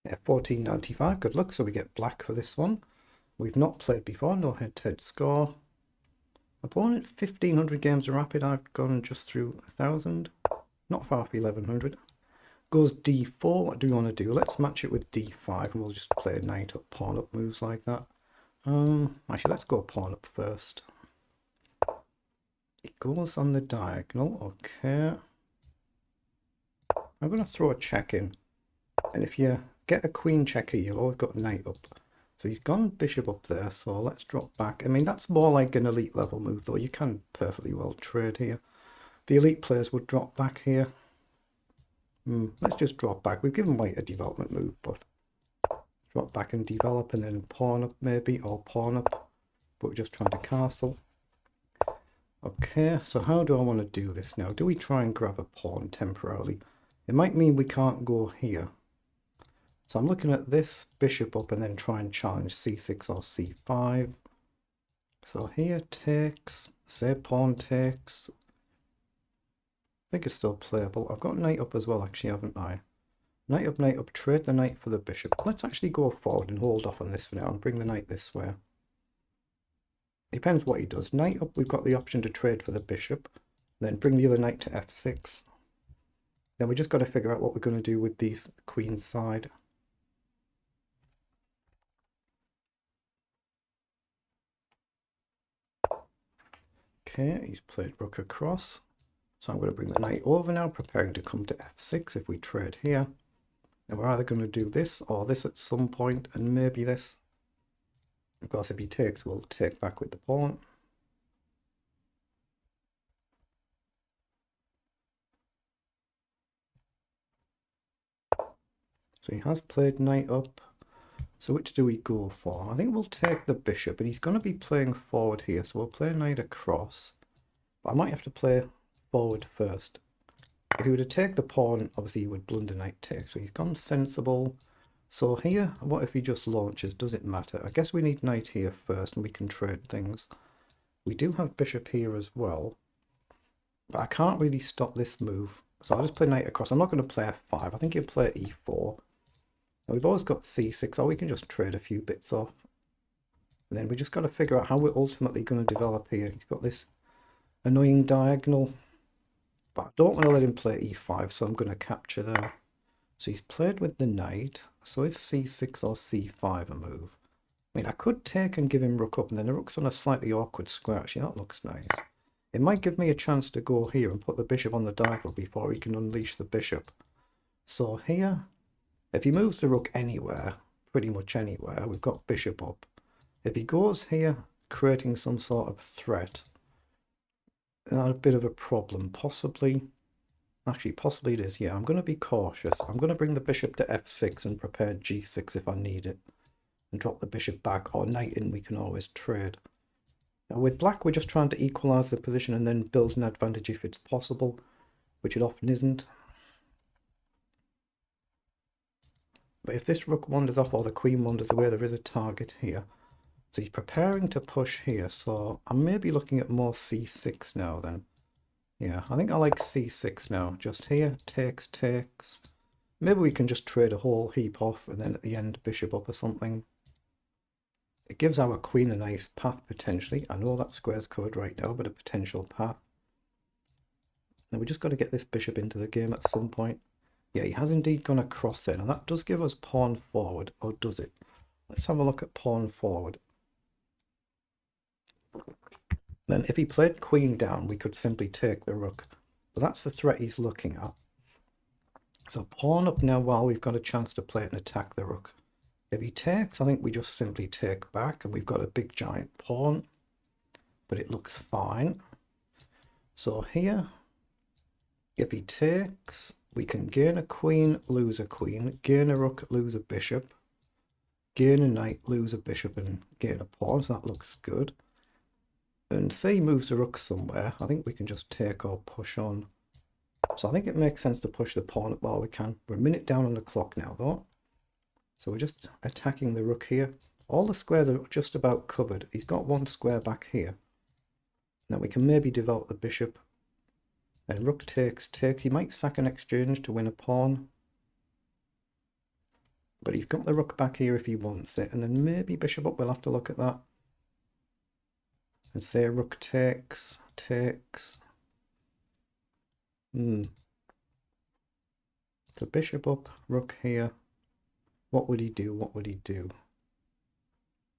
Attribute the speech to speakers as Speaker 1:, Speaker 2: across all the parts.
Speaker 1: Yeah, 1495, good luck. So we get black for this one. We've not played before, no head-to-head score. Opponent 1500 games of rapid, I've gone just through 1000. Not far off 1100. Goes d4, what do we want to do? Let's match it with d5 and we'll just play knight up, pawn up moves like that. Actually, let's go pawn up first. It goes on the diagonal, okay. I'm going to throw a check in. And if you get a queen check here, you've always got knight up. So he's gone bishop up there, so let's drop back. I mean, that's more like an elite level move, though. You can perfectly well trade here. The elite players would drop back here. Let's just drop back. We've given white a development move, but drop back and develop and then pawn up maybe, or pawn up. But we're just trying to castle. Okay, so how do I want to do this now? Do we try and grab a pawn temporarily? It might mean we can't go here. So I'm looking at this bishop up and then try and challenge c6 or c5. So here takes, say pawn takes. I think it's still playable. I've got knight up as well, actually, haven't I? Knight up, trade the knight for the bishop. Let's actually go forward and hold off on this for now and bring the knight this way. Depends what he does. Knight up, we've got the option to trade for the bishop. Then bring the other knight to f6. Then we just got to figure out what we're going to do with the queen side. Okay, he's played rook across. So I'm going to bring the knight over now, preparing to come to f6 if we trade here. And we're either going to do this or this at some point, and maybe this. Of course, if he takes, we'll take back with the pawn. So he has played knight up. So which do we go for? I think we'll take the bishop, and he's going to be playing forward here. So we'll play knight across. But I might have to play forward first. If he were to take the pawn, obviously he would blunder knight take. So he's gone sensible. So here, what if he just launches? Does it matter? I guess we need knight here first, and we can trade things. We do have bishop here as well. But I can't really stop this move. So I'll just play knight across. I'm not going to play f5. I think he'll play e4. Now we've always got c6, or we can just trade a few bits off. And then we just got to figure out how we're ultimately going to develop here. He's got this annoying diagonal. But I don't want to let him play e5, so I'm going to capture there. So he's played with the knight. So is c6 or c5 a move? I mean, I could take and give him rook up, and then the rook's on a slightly awkward square. Actually, that looks nice. It might give me a chance to go here and put the bishop on the diagonal before he can unleash the bishop. So here, if he moves the rook anywhere, pretty much anywhere, we've got bishop up. If he goes here, creating some sort of threat, a bit of a problem, possibly. Actually, possibly it is, yeah. I'm going to be cautious. I'm going to bring the bishop to f6 and prepare g6 if I need it. And drop the bishop back, or knight in, we can always trade. Now with black, we're just trying to equalize the position and then build an advantage if it's possible, which it often isn't. But if this rook wanders off or the queen wanders away, there is a target here. So he's preparing to push here, so I may be looking at more c6 now then. Yeah, I think I like c6 now. Just here, takes. Maybe we can just trade a whole heap off and then at the end bishop up or something. It gives our queen a nice path potentially. I know that square's covered right now, but a potential path. Now we just got to get this bishop into the game at some point. Yeah, he has indeed gone across there. Now that does give us pawn forward, or does it? Let's have a look at pawn forward. Then if he played queen down, we could simply take the rook. But that's the threat he's looking at. So pawn up now while we've got a chance to play it and attack the rook. If he takes, I think we just simply take back, and we've got a big giant pawn. But it looks fine. So here, if he takes, we can gain a queen, lose a queen, gain a rook, lose a bishop, gain a knight, lose a bishop, and gain a pawn. So that looks good. And say he moves the rook somewhere, I think we can just take or push on. So I think it makes sense to push the pawn up while we can. We're a minute down on the clock now though. So we're just attacking the rook here. All the squares are just about covered. He's got one square back here. Now we can maybe develop the bishop. And rook takes. He might sack an exchange to win a pawn. But he's got the rook back here if he wants it, and then maybe bishop up. We'll have to look at that. And say rook takes. So bishop up, rook here. What would he do? What would he do?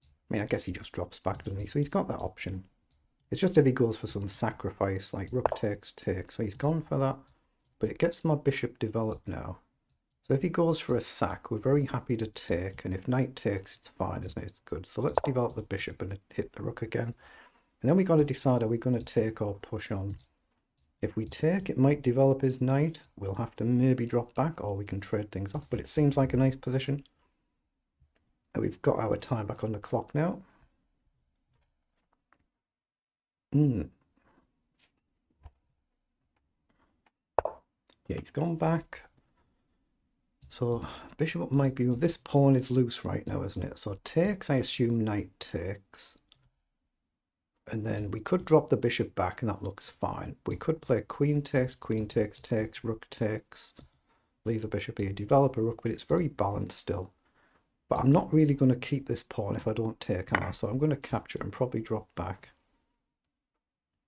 Speaker 1: I mean, I guess he just drops back, doesn't he? So he's got that option. It's just if he goes for some sacrifice, like rook takes. So he's gone for that. But it gets my bishop developed now. So if he goes for a sack, we're very happy to take. And if knight takes, it's fine, isn't it? It's good. So let's develop the bishop and hit the rook again. And then we got to decide, are we going to take or push on? If we take, it might develop his knight. We'll have to maybe drop back, or we can trade things off. But it seems like a nice position. And we've got our time back on the clock now. Yeah, he's gone back. So bishop up might be... This pawn is loose right now, isn't it? So takes, I assume knight takes. And then we could drop the bishop back and that looks fine. We could play queen takes, rook takes. Leave the bishop here, develop a rook, but it's very balanced still. But I'm not really going to keep this pawn if I don't take, am I? So I'm going to capture and probably drop back.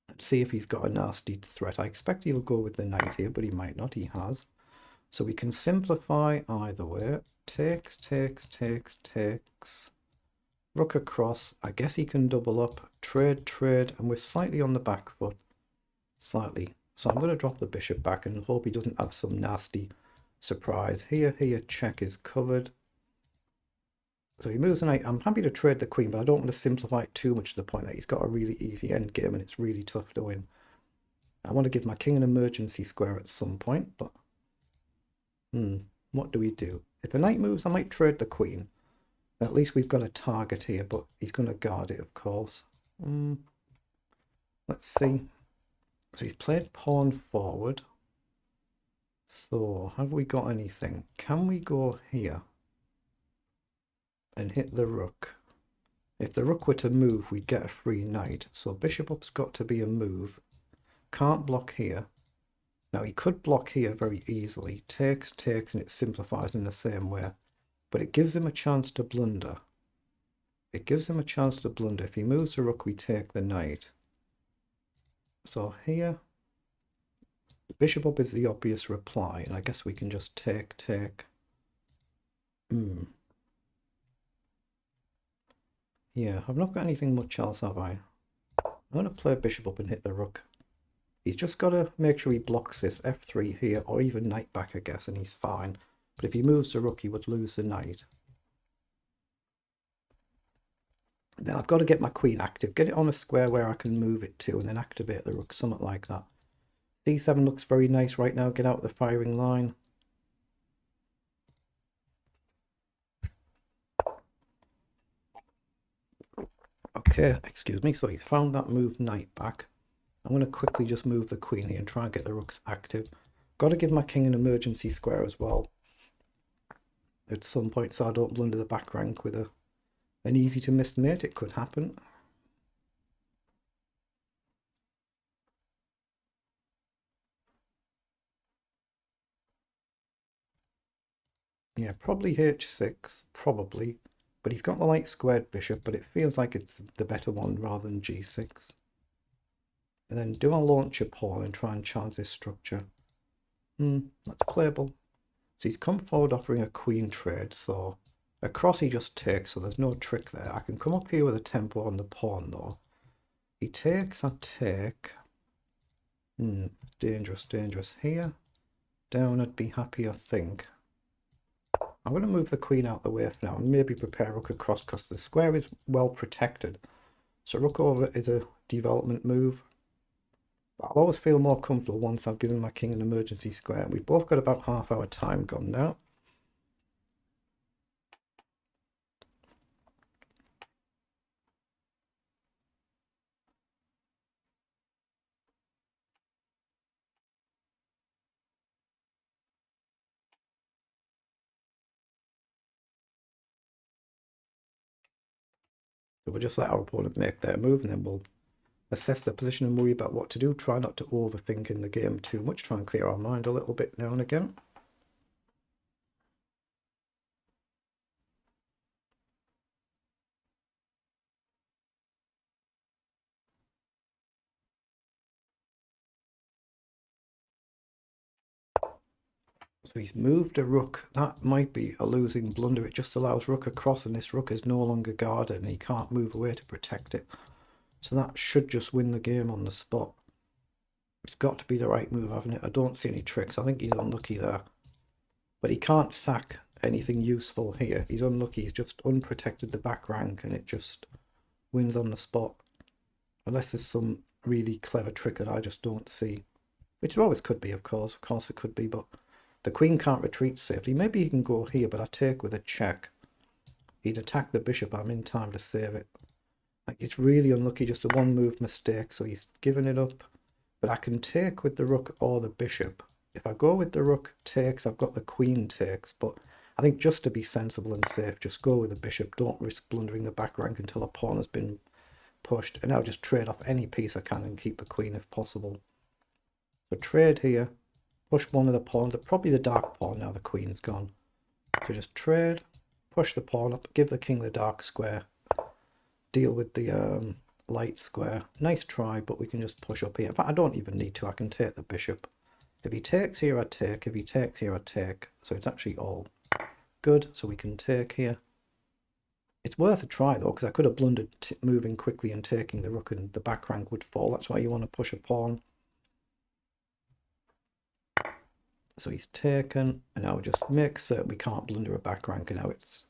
Speaker 1: Let's see if he's got a nasty threat. I expect he'll go with the knight here, but he might not. He has. So we can simplify either way. Takes. Rook across. I guess he can double up. Trade. And we're slightly on the back foot. Slightly. So I'm going to drop the bishop back and hope he doesn't have some nasty surprise. Here, check is covered. So he moves the knight. I'm happy to trade the queen, but I don't want to simplify it too much to the point that he's got a really easy endgame and it's really tough to win. I want to give my king an emergency square at some point, but... what do we do? If the knight moves, I might trade the queen. At least we've got a target here, but he's going to guard it, of course. Let's see. So he's played pawn forward. So, have we got anything? Can we go here and hit the rook? If the rook were to move, we'd get a free knight. So bishop up's got to be a move. Can't block here. Now he could block here very easily. Takes, and it simplifies in the same way. But it gives him a chance to blunder. If he moves the rook, we take the knight. So here, bishop up is the obvious reply, and I guess we can just take. Yeah, I've not got anything much else, have I? I'm going to play bishop up and hit the rook. He's just got to make sure he blocks this f3 here, or even knight back, I guess, and he's fine. But if he moves the rook, he would lose the knight. Then I've got to get my queen active, get it on a square where I can move it to, and then activate the rook, something like that. d7 looks very nice right now. Get out the firing line. Okay, excuse me. So he's found that move knight back. I'm going to quickly just move the queen here and try and get the rooks active. Got to give my king an emergency square as well at some point, so I don't blunder the back rank with an easy to miss mate. It could happen. Yeah, probably h6, probably. But he's got the light squared bishop, but it feels like it's the better one rather than g6. And then do I launch a pawn and try and challenge this structure? That's playable. So he's come forward offering a queen trade, so across he just takes, so there's no trick there. I can come up here with a tempo on the pawn though. He takes, I take. Dangerous here. Down, I'd be happy, I think. I'm going to move the queen out the way for now and maybe prepare rook across because the square is well protected. So rook over is a development move. But I'll always feel more comfortable once I've given my king an emergency square. We've both got about half our time gone now. So we'll just let our opponent make their move and then we'll assess their position and worry about what to do. Try not to overthink in the game too much. Try and clear our mind a little bit now and again. So he's moved a rook. That might be a losing blunder. It just allows rook across, and this rook is no longer guarded, and he can't move away to protect it. So that should just win the game on the spot. It's got to be the right move, hasn't it? I don't see any tricks. I think he's unlucky there. But he can't sack anything useful here. He's unlucky. He's just unprotected the back rank, and it just wins on the spot. Unless there's some really clever trick that I just don't see. Which there always could be, of course. Of course it could be, but the queen can't retreat safely. Maybe he can go here, but I take with a check. He'd attack the bishop. I'm in time to save it. Like, it's really unlucky, just a one move mistake, so he's given it up. But I can take with the rook or the bishop. If I go with the rook takes, I've got the queen takes, but I think just to be sensible and safe, just go with the bishop. Don't risk blundering the back rank until a pawn has been pushed, and I'll just trade off any piece I can and keep the queen if possible. So trade here, push one of the pawns, probably the dark pawn now the queen's gone. So just trade, push the pawn up, give the king the dark square, deal with the light square. Nice try, but we can just push up here. In fact, I don't even need to. I can take the bishop. If he takes here, I take. If he takes here, I take. So it's actually all good. So we can take here. It's worth a try though, because I could have blundered moving quickly and taking the rook, and the back rank would fall. That's why you want to push a pawn. So he's taken, and now just make certain we can't blunder a back rank, and now it's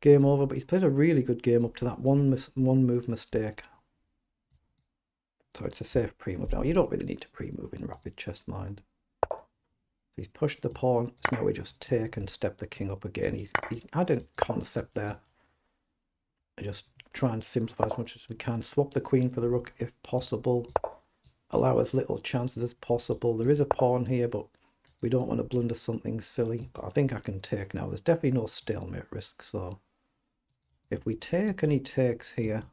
Speaker 1: game over. But he's played a really good game up to that one move mistake. So it's a safe pre-move. Now you don't really need to pre-move in rapid chess mind. So he's pushed the pawn, so now we just take and step the king up again. He had a concept there. I just try and simplify as much as we can. Swap the queen for the rook if possible. Allow as little chances as possible. There is a pawn here, but we don't want to blunder something silly. But I think I can take now. There's definitely no stalemate risk. So if we take and he takes here,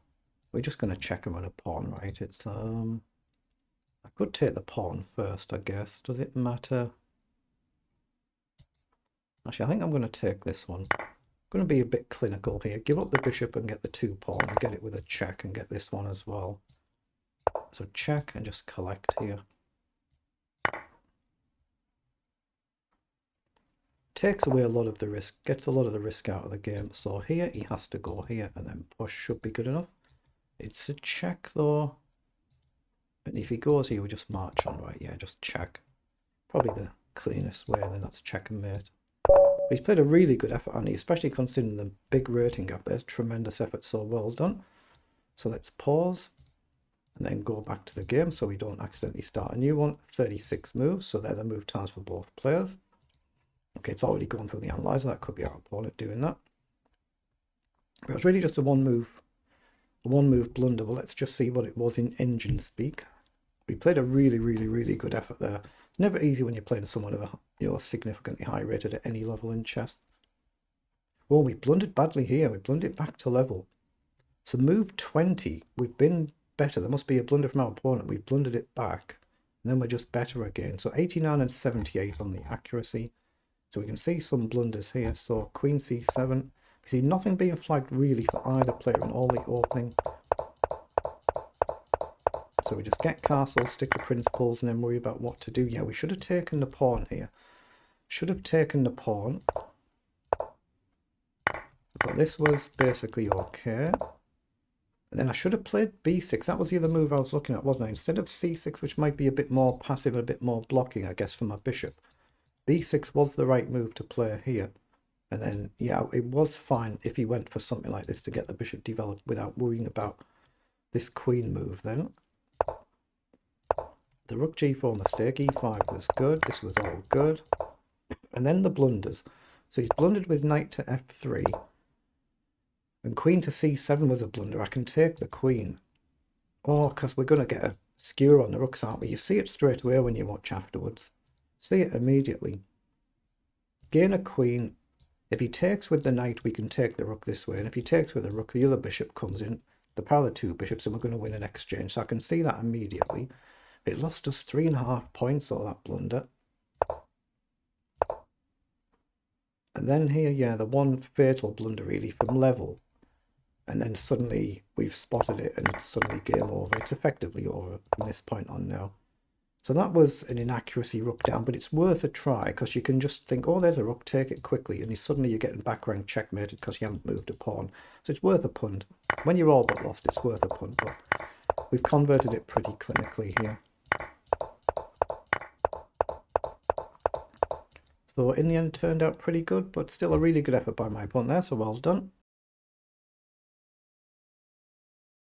Speaker 1: we're just going to check him on a pawn, right? It's I could take the pawn first, I guess. Does it matter? Actually, I think I'm going to take this one. I'm going to be a bit clinical here. Give up the bishop and get the two pawns. Get it with a check and get this one as well. So check and just collect here. Takes away a lot of the risk. Gets a lot of the risk out of the game. So here he has to go here, and then push should be good enough. It's a check though. And if he goes here, we just march on, right? Yeah, just check. Probably the cleanest way, then that's checkmate. But he's played a really good effort, hasn't he? Especially considering the big rating gap. There's tremendous effort, so well done. So let's pause and then go back to the game so we don't accidentally start a new one. 36 moves, so they're the move times for both players. Okay, it's already gone through the analyzer. That could be our opponent doing that. But it was really just a one move blunder. Well, let's just see what it was in engine speak. We played a really good effort there. It's never easy when you're playing someone of a significantly high rated at any level in chess. Well, we blundered badly here. We blundered it back to level. So move 20, we've been better. There must be a blunder from our opponent. We've blundered it back, and then we're just better again. So 89 and 78 on the accuracy. So we can see some blunders here. So queen c7. We see nothing being flagged really for either player in all the opening. So we just get castle, stick the principles, and then worry about what to do. Yeah, we should have taken the pawn here. Should have taken the pawn. But this was basically okay. And then I should have played b6. That was the other move I was looking at, wasn't I? Instead of c6, which might be a bit more passive, a bit more blocking, I guess, for my bishop. b6 was the right move to play here. And then, yeah, it was fine if he went for something like this to get the bishop developed without worrying about this queen move then. The rook g4 mistake, e5 was good. This was all good. And then the blunders. So he's blundered with knight to f3. And queen to c7 was a blunder. I can take the queen. Oh, because we're going to get a skewer on the rooks, aren't we? You see it straight away when you watch afterwards. See it immediately. Gain a queen. If he takes with the knight, we can take the rook this way. And if he takes with the rook, the other bishop comes in. The power of the two bishops, and we're going to win an exchange. So I can see that immediately. It lost us 3.5 points, all that blunder. And then here, yeah, the one fatal blunder really from level. And then suddenly we've spotted it and it's suddenly game over. It's effectively over from this point on now. So that was an inaccuracy rook down, but it's worth a try because you can just think, oh, there's a rook, take it quickly, and suddenly you're getting back rank checkmated because you haven't moved a pawn. So it's worth a punt. When you're all but lost, it's worth a punt, but we've converted it pretty clinically here. So in the end, it turned out pretty good, but still a really good effort by my opponent there, so well done.